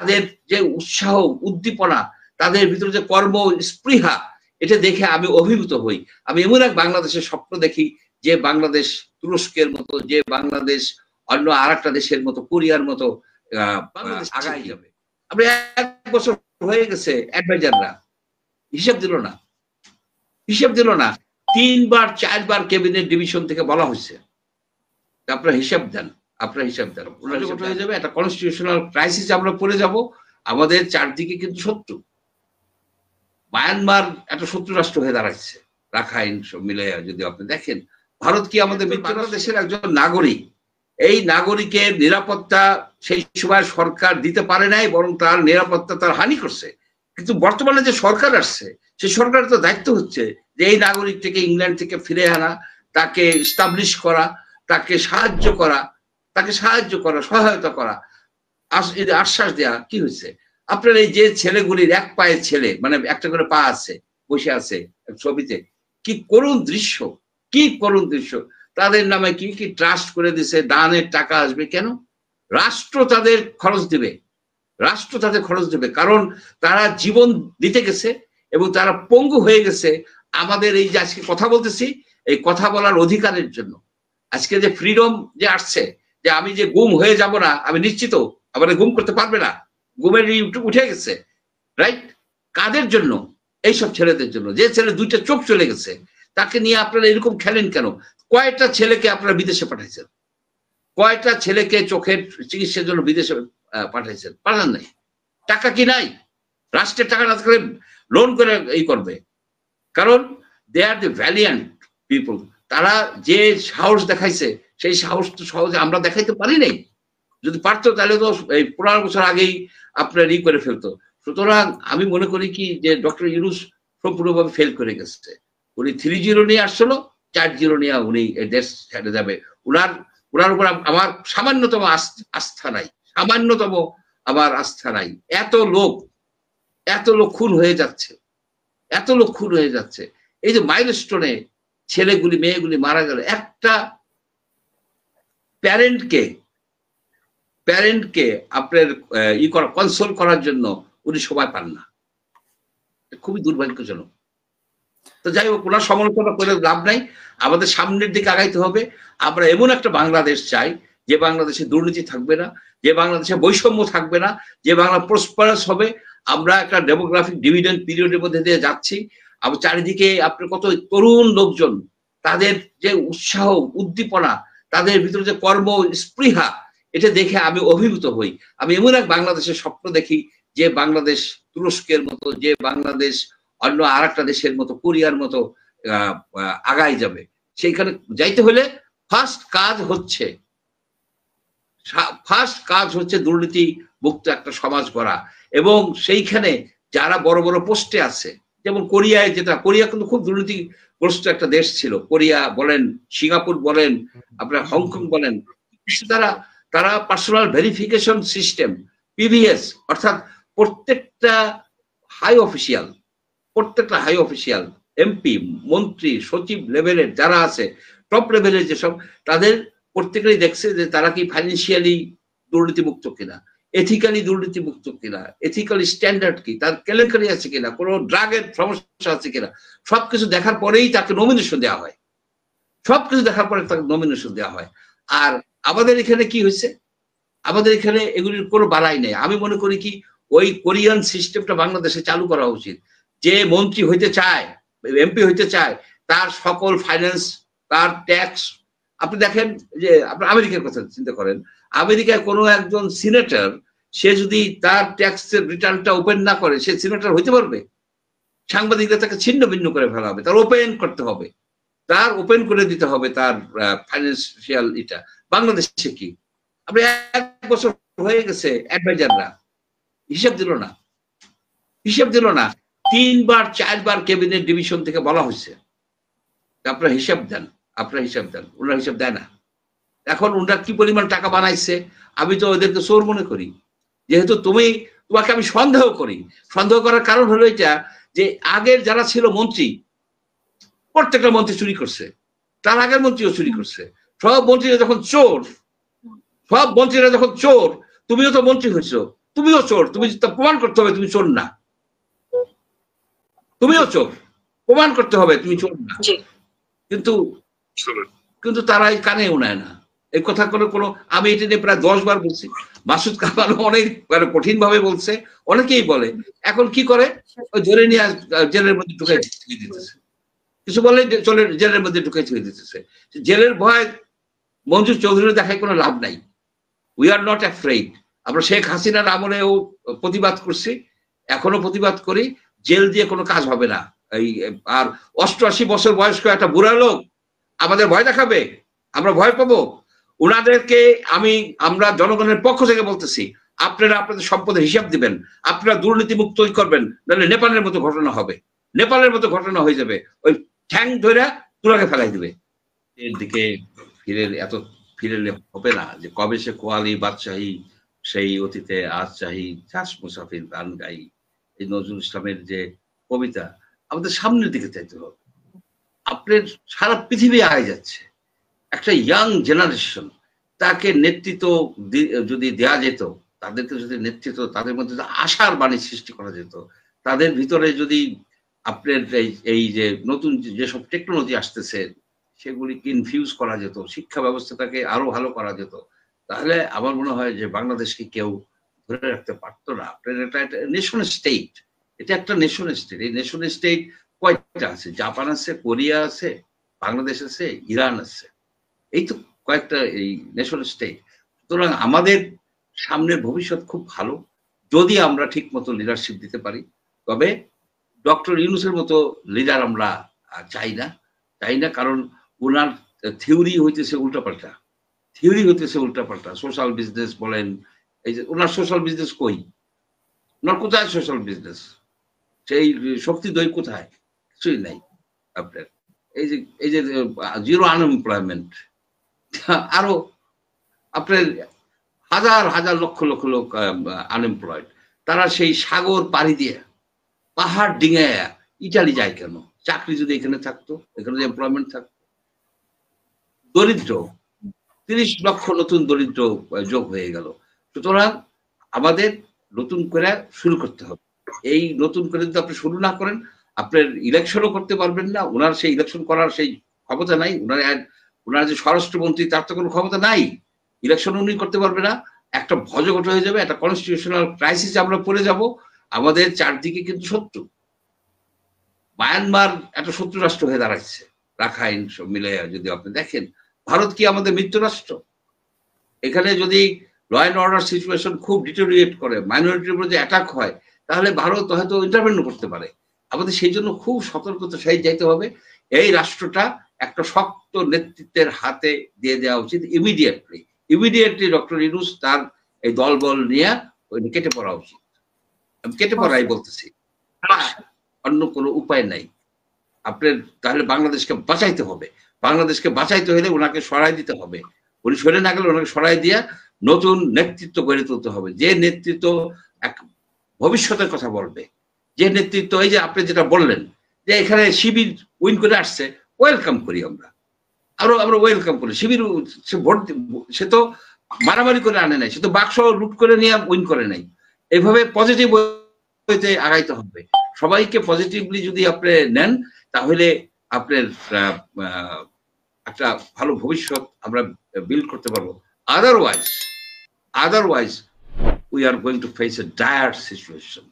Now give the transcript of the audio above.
তাদের যে উৎসাহ উদ্দীপনা, তাদের ভিতরে যে কর্ম স্পৃহা, এটা দেখে আমি অভিভূত হই। আমি এমন এক বাংলাদেশের স্বপ্ন দেখি যে বাংলাদেশ তুরস্কের মতো, যে বাংলাদেশ অন্য আর একটা দেশের মতো, কোরিয়ার মতো বাংলাদেশ আগায় যাবে। আমরা 1 বছর হয়ে গেছে, অ্যাডভাইজাররা হিসাব দিল না, হিসাব দিল না। 3 বার 4 বার ক্যাবিনেট ডিভিশন থেকে বলা হয়েছে আপনারা হিসাব দেন, আপনারা হিসাব দেন। হয়ে যাবে একটা কনস্টিটিউশনাল ক্রাইসিস, আমরা পড়ে যাব। আমাদের চারদিকে কিন্তু শত্রু। মায়ানমার একটা শত্রু রাষ্ট্র হয়ে দাঁড়াচ্ছে, রাখাইন সব মিলে যদি আপনি দেখেন। ভারত কি আমাদের বাংলাদেশের একজন নাগরিক, এই নাগরিকের নিরাপত্তা সেই সময় সরকার দিতে পারে নাই, বরং তার নিরাপত্তা তার হানি করছে। কিন্তু বর্তমানে যে সরকার আসছে, সেই সরকারের তো দায়িত্ব হচ্ছে যে এই নাগরিকটাকে ইংল্যান্ড থেকে ফিরে আনা, তাকে এস্টাবলিশ করা, তাকে সাহায্য করা, সহায়তা করা, আশ্বাস দেয়া। কি হয়েছে? আপনার এই যে ছেলেগুলির এক পায়ের ছেলে, মানে একটা করে পা আছে, বসে আছে ছবিতে, কি করুণ দৃশ্য, কি করুণ দৃশ্য। তাদের নামে কি কি ট্রাস্ট করে দিছে, দানের টাকা আসবে কেন? রাষ্ট্র তাদের খরচ দিবে, রাষ্ট্র তাদের খরচ দেবে, কারণ তারা জীবন দিতে গেছে এবং তারা পঙ্গু হয়ে গেছে আমাদের এই যে আজকে কথা বলতেছি, এই কথা বলার অধিকারের জন্য। আজকে যে ফ্রিডম যে আসছে, যে আমি যে গুম হয়ে যাব না, আমি নিশ্চিত আমাদের গুম করতে পারবে না, গুমের উঠে গেছে, রাইট? কাদের জন্য? এইসব ছেলেদের জন্য। যে ছেলে 2টা চোখ চলে গেছে, তাকে নিয়ে আপনারা এরকম খেলেন কেন? কয়টা ছেলেকে আপনারা বিদেশে পাঠাইছেন? কয়টা ছেলেকে চোখের চিকিৎসার জন্য বিদেশে পাঠাইছেন? পাঠান নাই। টাকা কি নাই? রাষ্ট্রের টাকা না থাকলে লোন করে এই করবে। কারণ দে আর দ্য ভ্যালিয়ান্ট পিপল। তারা যে সাহস দেখাইছে, সেই সাহস তো সহজে আমরা দেখাইতে পারি নাই। যদি পারতো তাহলে তো এই 15 বছর আগেই আপনার করে ফেলতো। সুতরাং আমি মনে করি কি যে ডক্টর ইউনূস সম্পূর্ণভাবে ফেল করে গেছে। উনি 3-0 নিয়ে আসছিল, 4-0 নিয়ে উনি দেশ ছেড়ে যাবে। উনার উপর আমার সামান্যতম আস্থা নাই, সামান্যতম আমার আস্থা নাই। এত লোক খুন হয়ে যাচ্ছে, এত লোক খুন হয়ে যাচ্ছে। এই যে মাইলস্টোনে ছেলেগুলি মেয়েগুলি মারা গেল, একটা প্যারেন্টকে আপনার কনসোল করার জন্য উনি সময় পান না। খুবই দুর্ভাগ্যজনক। তো যাই হোক, ওনার সমালোচনা করে লাভ নাই। আমাদের সামনের দিকে আগাইতে হবে। আমরা এমন একটা বাংলাদেশ চাই যে বাংলাদেশে দুর্নীতি থাকবে না, যে বাংলাদেশে বৈষম্য থাকবে না, যে বাংলা প্রসপারাস হবে। আমরা একটা ডেমোগ্রাফিক ডিভিডেন্ড পিরিয়ডের মধ্যে দিয়ে যাচ্ছি। আবার চারিদিকে আপনার কত তরুণ লোকজন, তাদের যে উৎসাহ উদ্দীপনা, তাদের ভিতরে যে কর্ম স্পৃহা, এটা দেখে আমি অভিভূত হই। আমি এমন এক বাংলাদেশের স্বপ্ন দেখি যে বাংলাদেশ তুরস্কের মতো, যে বাংলাদেশ অন্য আর একটা দেশের মতো, কোরিয়ার মতো আগায় যাবে। সেইখানে যাইতে হলে ফার্স্ট কাজ হচ্ছে দুর্নীতি মুক্ত একটা সমাজ গড়া। এবং সেইখানে যারা বড় বড় পোস্টে আছে, যেমন কোরিয়ায়, কোরিয়া কিন্তু খুব দুর্নীতিগ্রস্ত একটা দেশ ছিল। কোরিয়া বলেন, সিঙ্গাপুর বলেন, আপনার হংকং বলেন, তারা পার্সোনাল ভেরিফিকেশন সিস্টেম, পিভিএস, অর্থাৎ প্রত্যেকটা হাই অফিসিয়াল, এমপি, মন্ত্রী, সচিব লেভেলের যারা আছে, টপ লেভেলের যেসব, তাদের প্রত্যেকেই দেখছে যে তারা কি ফাইন্যান্সিয়ালি দুর্নীতিমুক্ত কিনা, এথিক্যালি দুর্নীতিমুক্ত কিনা, এথিক্যাল স্ট্যান্ডার্ড কি, তার কেলেঙ্কারি আছে কিনা, কোনো ড্রাগের সমস্যা আছে কিনা। সবকিছু দেখার পরেই তাকে নমিনেশন দেওয়া হয়, সবকিছু দেখার পরে তাকে নমিনেশন দেওয়া হয়। আর আমাদের এখানে কি হয়েছে? আমাদের এখানে এগুলির কোনো বাড়াই নেই। আমি মনে করি কি ওই কোরিয়ান সিস্টেমটা বাংলাদেশে চালু করা উচিত। যে মন্ত্রী হইতে চায়, এমপি হইতে চায়, তার সকল ফাইন্যান্স, তার ট্যাক্স, আপনি দেখেন যে আপনার আমেরিকার কথা চিন্তা করেন, আমেরিকায় কোনো একজন সিনেটর, সে যদি তার ট্যাক্সের রিটার্নটা ওপেন না করে, সে সিনেটর হইতে পারবে? সাংবাদিকরা তাকে ছিন্ন ভিন্ন করে ফেলা হবে, তার ওপেন করতে হবে, তার ওপেন করে দিতে হবে তার ফাইন্যান্সিয়াল এটা। বাংলাদেশে কি আপনি 1 বছর হয়ে গেছে, অ্যাডভাইজাররা হিসাব দিল না। 3 বার 4 বার ক্যাবিনেট ডিভিশন থেকে বলা হয়েছে আপনারা হিসাব দেন, ওনারা হিসাব দেয় না। এখন ওনারা কি পরিমাণ টাকা বানাইছে, আমি তো ওদেরকে চোর মনে করি। যেহেতু তোমাকে আমি সন্দেহ করার কারণ হলো এটা যে আগের যারা ছিল মন্ত্রী, প্রত্যেকটা মন্ত্রী চুরি করছে, তার আগের মন্ত্রীও চুরি করছে। সব মন্ত্রীরা যখন চোর, তুমিও তো মন্ত্রী হয়েছো, তুমিও চোর, তুমি প্রমাণ করতে হবে তুমি চোর না, তুমিও চোর, প্রমাণ করতে হবে তুমি চোর না। কিন্তু কিন্তু তারা এই কানেও নেয় না এই কথা কোনো। আমি এটা নিয়ে প্রায় 10 বার বলছি, মাসুদ কামাল অনেক কঠিন ভাবে বলছে, অনেকেই বলে। এখন কি করে, ওই ধরে নিয়ে জেলের মধ্যে ঢুকাই দিতেছে, কিছু বলে চলে জেলের মধ্যে ঢুকাই ছুঁয়ে দিতেছে। জেলের ভয় মঞ্জুর চৌধুরী দেখায় কোনো লাভ নাই। We are not afraid. আমরা শেখ হাসিনার আমলেও প্রতিবাদ করছি, এখনো প্রতিবাদ করি, জেল দিয়ে কোনো কাজ হবে না। এই আর 88 বছর বয়স্ক একটা বুড়া লোক আমাদের ভয় দেখাবে, আমরা ভয় পাবো? ওনাদেরকে আমরা জনগণের পক্ষ থেকে বলতেছি, আপনারা আপনাদের সম্পদের হিসাব দিবেন, আপনারা দুর্নীতি মুক্ত করবেন, নাহলে নেপালের মতো ঘটনা হবে, নেপালের মতো ঘটনা হয়ে যাবে, ওই ঠ্যাং ধরে তুলাকে ফেলাই দিবে। এর দিকে ফিরেলে হবে না যে কবে সে কোয়ালি বাদশাহী, সেই অতীতে আজ চাহি চাষ মুসাফির গান গাই, এই নজরুল ইসলামের যে কবিতা, আমাদের সামনের দিকে চাইতে হবে। আপনার সারা পৃথিবী আগে যাচ্ছে, একটা ইয়াং জেনারেশন, তাকে নেতৃত্ব যদি দেয়া যেত, তাদেরকে যদি নেতৃত্ব, তাদের মধ্যে আশার বাণী সৃষ্টি করা যেত, তাদের ভিতরে যদি আপনার এই যে নতুন যেসব টেকনোলজি আসতেছে সেগুলিকে ইনফিউজ করা যেত, শিক্ষা ব্যবস্থাটাকে আরো ভালো করা যেত, তাহলে আমার মনে হয় যে বাংলাদেশকে কেউ ধরে রাখতে পারতো না। আপনার এটা নেশন স্টেট, এটা একটা নেশন স্টেট। এই নেশন স্টেট কয়টা আছে? জাপান আছে, কোরিয়া আছে, বাংলাদেশ আছে, ইরান আছে, এই তো কয়েকটা এই নেশন স্টেট। সুতরাং আমাদের সামনের ভবিষ্যৎ খুব ভালো যদি আমরা ঠিক মতো লিডারশিপ দিতে পারি। তবে ডক্টর ইউনূসের মতো লিডার আমরা চাই না, কারণ ওনার থিওরি হইতেছে উল্টাপাল্টা, সোশ্যাল বিজনেস বলেন, এই যে ওনার সোশ্যাল বিজনেস কই, ওনার কোথায় সোশ্যাল বিজনেস? সেই শক্তি দই কোথায়? কিছুই নাই আপনার। এই যে জিরো আনএমপ্লয়মেন্ট, আরো আপনার হাজার হাজার লক্ষ লক্ষ লোক আনএমপ্লয়েড, তারা সেই সাগর পাড়ি দিয়ে পাহাড় ডিঙে ইটালি যায় কেন? চাকরি যদি এখানে থাকতো, এখানে যদি এমপ্লয়মেন্ট থাকতো। দরিদ্র 30 লক্ষ নতুন দরিদ্র যোগ হয়ে গেল। সুতরাং আমাদের নতুন করে শুরু করতে হবে। এই নতুন করে যদি আপনি শুরু না করেন, আপনার ইলেকশনও করতে পারবেন না। ওনার সেই ইলেকশন করার সেই ক্ষমতা নাই, ওনার যে স্বরাষ্ট্রমন্ত্রী তার তো কোনো ক্ষমতা নাই, ইলেকশন উনি করতে পারবে না। একটা ভজঘট হয়ে যাবে, একটা কনস্টিটিউশনাল ক্রাইসিস আমরা পড়ে যাব। আমাদের চারদিকে কিন্তু শত্রু, মায়ানমার একটা শত্রু রাষ্ট্র হয়ে দাঁড়াচ্ছে, রাখাইন সব মিলে যদি আপনি দেখেন। ভারত কি আমাদের মিত্র রাষ্ট্র? এখানে যদি ল অ্যান্ড অর্ডার সিচুয়েশন খুব ডিটোরিয়েট করে, মাইনরিটির উপর যে অ্যাটাক হয়, তাহলে ভারত হয়তো ইন্টারভেন করতে পারে। আমাদের সেই জন্য খুব সতর্কতার সাথে যাইতে হবে। এই রাষ্ট্রটা একটা শক্ত নেতৃত্বের হাতে দিয়ে দেওয়া উচিত ইমিডিয়েটলি। ডক্টর ইউনূস তার এই দলবল নিয়ে কেটে পড়া উচিত। আমি কেটে পড়াই বলতেছি, অন্য কোনো উপায় নাই আপনার। তাহলে বাংলাদেশকে বাঁচাইতে হবে, বাংলাদেশকে বাঁচাইতে হলে ওনাকে সরাই দিতে হবে। উনি সরে না গেলে ওনাকে সরাই দিয়ে নতুন নেতৃত্ব গড়ে তুলতে হবে, যে নেতৃত্ব এক ভবিষ্যতের কথা বলবে, যে নেতৃত্ব এই যে আপনি যেটা বললেন যে এখানে শিবির উইন করে আসছে, ওয়েলকাম করি আমরা, আমরা ওয়েলকাম করি। শিবির সে ভোট, সে তো মারামারি করে আনে নাই, সে তো বাক্স লুট করে নিয়ে উইন করে নাই। এইভাবে পজিটিভ ওয়েতে আগাইতে হবে। সবাইকে পজিটিভলি যদি আপনি নেন, তাহলে আপনার একটা ভালো ভবিষ্যৎ আমরা বিল্ড করতে পারবো। Otherwise we are going to face a dire situation.